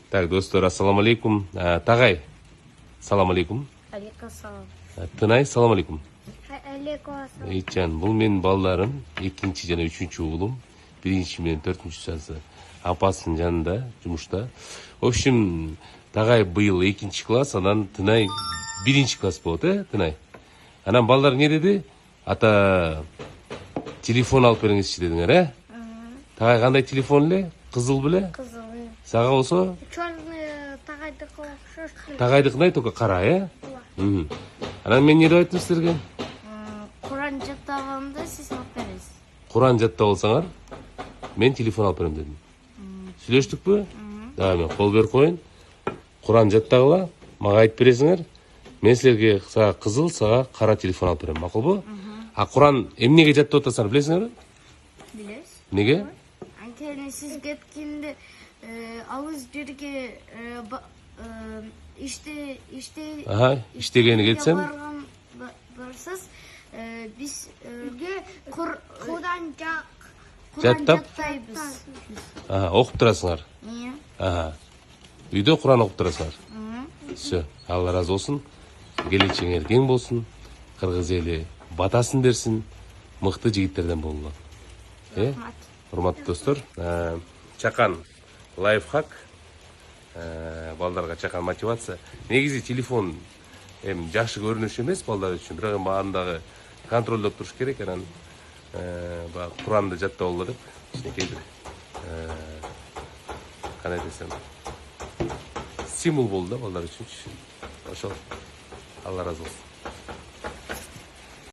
Так, достор, ассаламу алейкум. Тагай, салам алейкум. Алейкум салам. Тынай, салам алейкум. Алейкум ассалам. Эйтжан, бул менин балдарым, 2 жана 3 уулум, 1 менен 4 жасы апасынын жанында, жумушта. В общем, Тагай быйыл 2 класс, анан Тынай 1 класс болот, Тынай. Анан балдар не деди? Ата телефон алып бериңизчи дедиңер, Тагай кандай телефон эле? Кызыл беле? Кызыл. Сага болсо? Черный Тагайдыкы окшош. Тагайдыкындай только кара, Анан мен не деп айттым силерге? Куран жаттаганды сиз алып бересиз. Куран жаттап алсаңар, мен телефон алып берем дедим. Сүйлөштүкпү? Да, мен кол берип коеюн. Куран жаттагыла, мага айтып бересиңер. Мен силерге сага кызыл, сага кара телефон алып берем, макулбу? А Куран эмнеге жаттап атасыңар билесиңерби? Билесиз. Неге? Анткени сиз кеткенде алыс жерге иштегени кетсем, барсыз, бизге Куран жаттап, жаттайбыз. окуп турасыңар. Үйдө Куран окуп турасыңар. Все, Алла разы болсун. Келечегиңер кең болсун. Кыргыз эли батасын берсин. Мыкты жигиттерден болуңар. Урматтуу достор, чакан лайфхак, балдарга чакан мотивация. Негизи телефон жакшы көрүнүш эмес балдар үчүн, бирок эми андагы контролдоп туруш керек. Анан Куранды жаттап алгыла деп, кичинекей бир кандай десем, стимул болду да балдар үчүн. Ошол. Алла разы болсун.